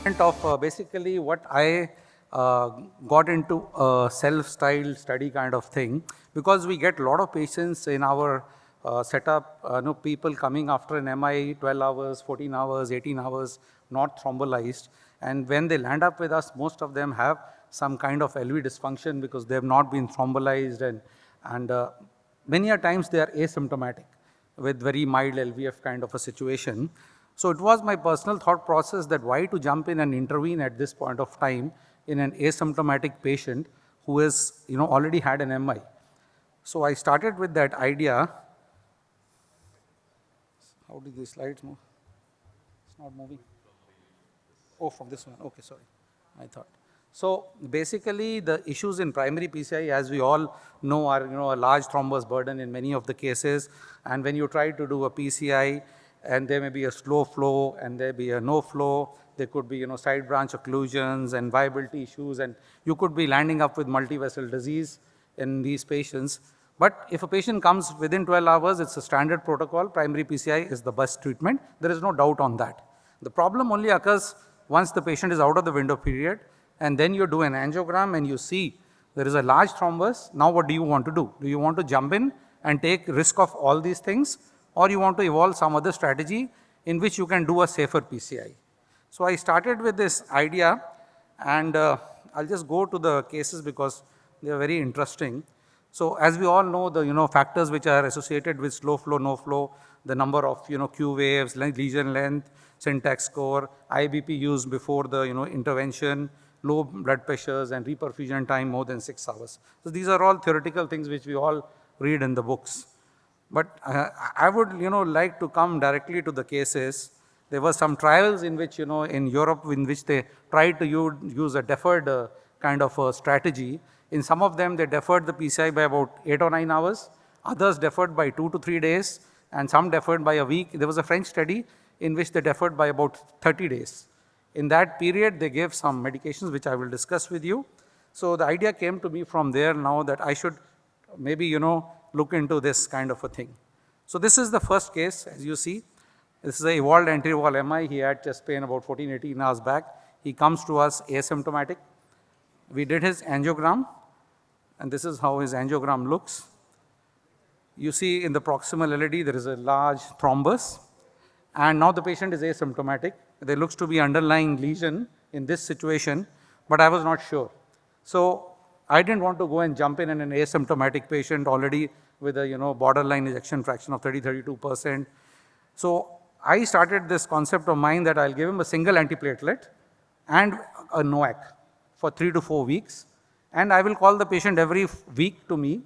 Of basically what I got into a self-styled study kind of thing, because we get a lot of patients in our setup, people coming after an MI 12 hours, 14 hours, 18 hours, not thrombolized. And when they land up with us, most of them have some kind of LV dysfunction because they have not been thrombolized, and many a times they are asymptomatic with very mild LVF kind of a situation. So it was my personal thought process that why to jump in and intervene at this point of time in an asymptomatic patient who has already had an MI. So I started with that idea. How did these slides move? It's not moving. Oh, from this one. Okay, sorry. I thought. So basically, the issues in primary PCI, as we all know, are a large thrombus burden in many of the cases. And when you try to do a PCI, and there may be a slow flow, and there be a no flow, there could be side branch occlusions and viability issues, and you could be landing up with multi-vessel disease in these patients. But if a patient comes within 12 hours, it's a standard protocol. Primary PCI is the best treatment. There is no doubt on that. The problem only occurs once the patient is out of the window period, and then you do an angiogram and you see there is a large thrombus. Now what do you want to do? Do you want to jump in and take risk of all these things, or you want to evolve some other strategy in which you can do a safer PCI? So I started with this idea, and I'll just go to the cases because they are very interesting. So as we all know, the factors which are associated with slow flow, no flow, the number of Q waves, lesion length, syntax score, IBP used before the intervention, low blood pressures, and reperfusion time more than 6 hours. So these are all theoretical things which we all read in the books. But I would like to come directly to the cases. There were some trials in which in Europe in which they tried to use a deferred kind of a strategy. In some of them, they deferred the PCI by about 8 or 9 hours. Others deferred by 2 to 3 days, and some deferred by a week. There was a French study in which they deferred by about 30 days. In that period, they gave some medications, which I will discuss with you. So the idea came to me from there now that I should maybe, look into this kind of a thing. So this is the first case, as you see. This is a evolved anterior wall MI. He had chest pain about 14, 18 hours back. He comes to us asymptomatic. We did his angiogram, and this is how his angiogram looks. You see in the proximal LAD, there is a large thrombus, and now the patient is asymptomatic. There looks to be underlying lesion in this situation, but I was not sure. So I didn't want to go and jump in an asymptomatic patient already with a borderline ejection fraction of 32%. So I started this concept of mine that I'll give him a single antiplatelet and a NOAC for 3 to 4 weeks. And I will call the patient every week to me,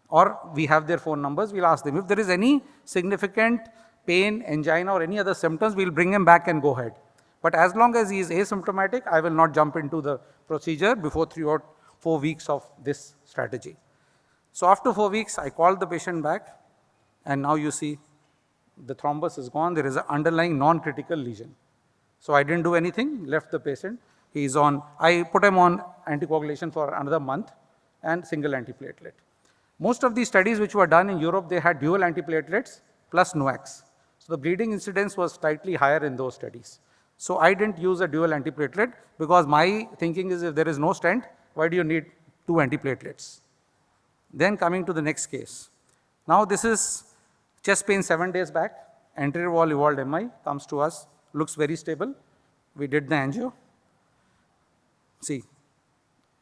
or we have their phone numbers. We'll ask them. If there is any significant pain, angina, or any other symptoms, we'll bring him back and go ahead. But as long as he is asymptomatic, I will not jump into the procedure before 3 or 4 weeks of this strategy. So after 4 weeks, I called the patient back, and now you see the thrombus is gone. There is an underlying non-critical lesion. So I didn't do anything, left the patient. I put him on anticoagulation for another month and single antiplatelet. Most of these studies which were done in Europe, they had dual antiplatelets plus NOACs. So the bleeding incidence was slightly higher in those studies. So I didn't use a dual antiplatelet because my thinking is if there is no stent, why do you need 2 antiplatelets? Then coming to the next case. Now this is chest pain 7 days back, anterior wall evolved MI, comes to us, looks very stable. We did the angio. See,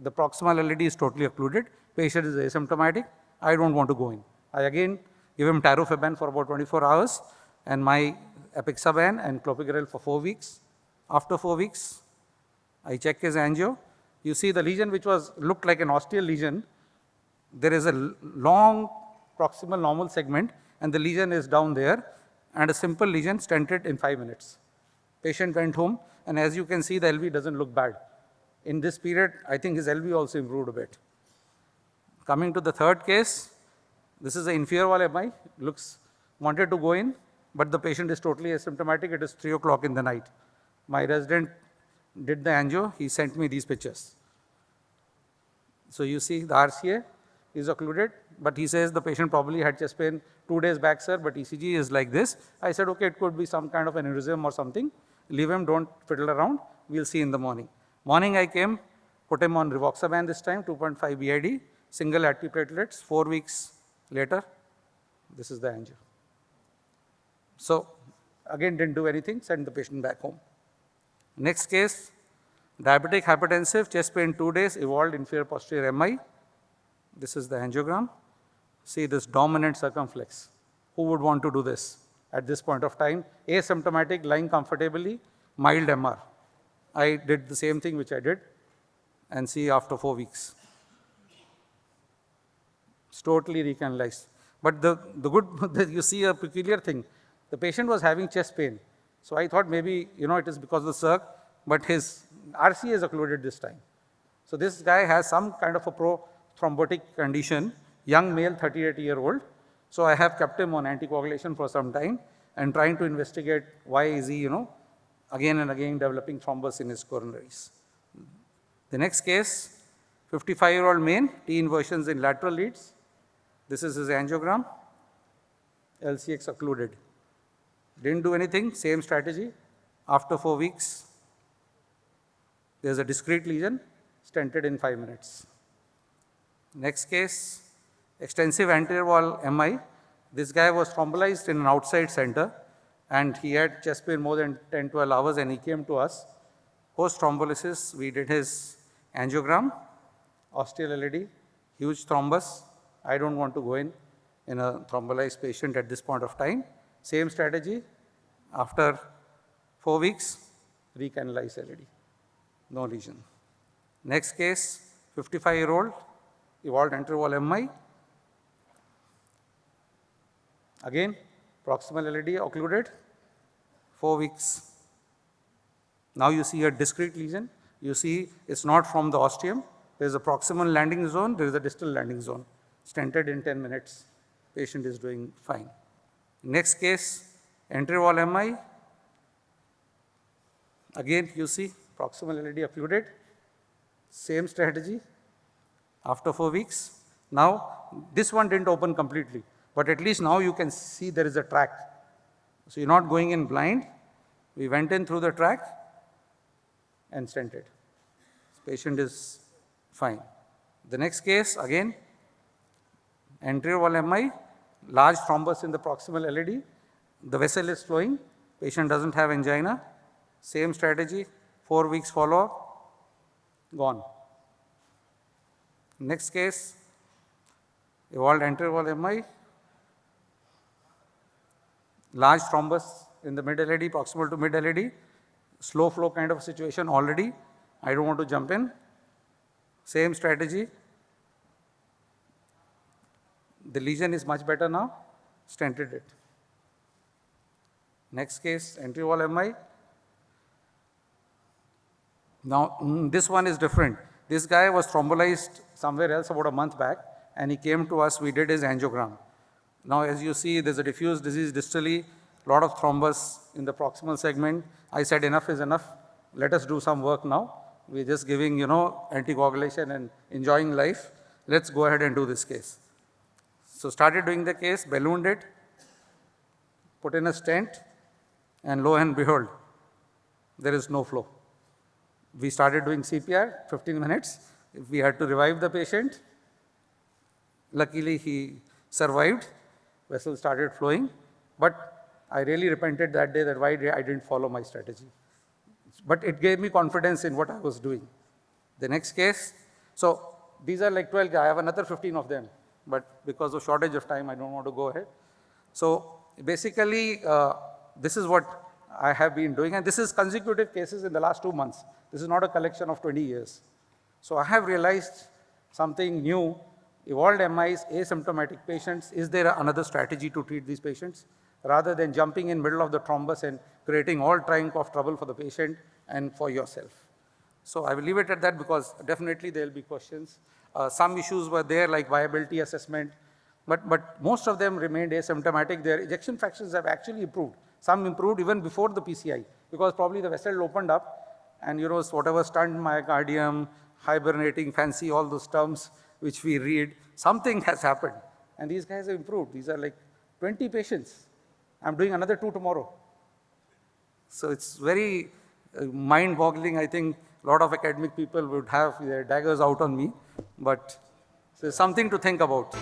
the proximal LAD is totally occluded. Patient is asymptomatic. I don't want to go in. I again give him tirofiban for about 24 hours and my apixaban and clopidogrel for 4 weeks. After 4 weeks, I check his angio. You see the lesion which looked like an ostial lesion. There is a long proximal normal segment and the lesion is down there, and a simple lesion stented in 5 minutes. Patient went home, and as you can see, the LV doesn't look bad. In this period, I think his LV also improved a bit. Coming to the third case, this is the inferior wall MI, wanted to go in, but the patient is totally asymptomatic. It is 3 o'clock in the night. My resident did the angio. He sent me these pictures. So you see the RCA is occluded, but he says the patient probably had chest pain 2 days back, sir, but ECG is like this. I said, okay, it could be some kind of an aneurysm or something. Leave him, don't fiddle around. we'll see in the morning. Morning I came, put him on rivoxaban this time, 2.5 BID, single antiplatelets, 4 weeks later, this is the angio. So again, didn't do anything, sent the patient back home. Next case, diabetic hypertensive, chest pain 2 days, evolved inferior posterior MI. This is the angiogram. See this dominant circumflex. Who would want to do this at this point of time? Asymptomatic, lying comfortably, mild MR. I did the same thing which I did, and see after 4 weeks. It's totally recanalized. But the good, you see a peculiar thing. The patient was having chest pain. So I thought maybe, it is because of the circ, but his RC is occluded this time. So this guy has some kind of a pro-thrombotic condition, young male, 38-year-old. So I have kept him on anticoagulation for some time and trying to investigate why is he, again and again developing thrombus in his coronaries. The next case, 55-year-old man, T inversions in lateral leads. This is his angiogram, LCX occluded. Didn't do anything, same strategy. After 4 weeks, there's a discrete lesion, stented in 5 minutes. Next case, extensive anterior wall MI. This guy was thrombolized in an outside center and he had chest pain more than 10-12 hours and he came to us. Post thrombolysis, we did his angiogram, ostial LAD, huge thrombus. I don't want to go in a thrombolized patient at this point of time. Same strategy. After 4 weeks, recanalized LAD, no lesion. Next case, 55-year-old, evolved anterior wall MI. Again, proximal LAD occluded, 4 weeks. Now you see a discrete lesion. You see it's not from the ostium. There is a proximal landing zone, there is a distal landing zone. Stented in 10 minutes. Patient is doing fine. Next case, anterior wall MI. Again, you see proximal LAD occluded. Same strategy. After 4 weeks. Now, this one didn't open completely, but at least now you can see there is a track. So you're not going in blind. We went in through the track and stented. Patient is fine. The next case, again, anterior wall MI, large thrombus in the proximal LAD. The vessel is flowing. Patient doesn't have angina. Same strategy, 4 weeks follow-up, gone. Next case, evolved anterior wall MI, large thrombus in the mid LAD, proximal to mid LAD, slow flow kind of situation already. I don't want to jump in. Same strategy. The lesion is much better now, stented it. Next case, anterior wall MI. Now, this one is different. This guy was thrombolized somewhere else about a month back and he came to us, we did his angiogram. Now, as you see, there's a diffuse disease distally, lot of thrombus in the proximal segment. I said enough is enough, let us do some work now. We're just giving, anticoagulation and enjoying life. Let's go ahead and do this case. So started doing the case, ballooned it, put in a stent, and lo and behold, there is no flow. We started doing CPR, 15 minutes. We had to revive the patient. Luckily, he survived. Vessel started flowing. But I really repented that day that why I didn't follow my strategy. But it gave me confidence in what I was doing. The next case, so these are like 12, I have another 15 of them. But because of shortage of time, I don't want to go ahead. So basically, this is what I have been doing. And this is consecutive cases in the last 2 months. This is not a collection of 20 years. So I have realized something new. Evolved MIs, asymptomatic patients, is there another strategy to treat these patients? Rather than jumping in middle of the thrombus and creating all kind of trouble for the patient and for yourself. So I will leave it at that because definitely there will be questions. Some issues were there like viability assessment, but most of them remained asymptomatic. Their ejection fractions have actually improved. Some improved even before the PCI because probably the vessel opened up and whatever stunned myocardium, hibernating, fancy, all those terms which we read, something has happened. And these guys have improved. These are like 20 patients. I'm doing another 2 tomorrow. So it's very mind-boggling. I think a lot of academic people would have their daggers out on me, but it's something to think about.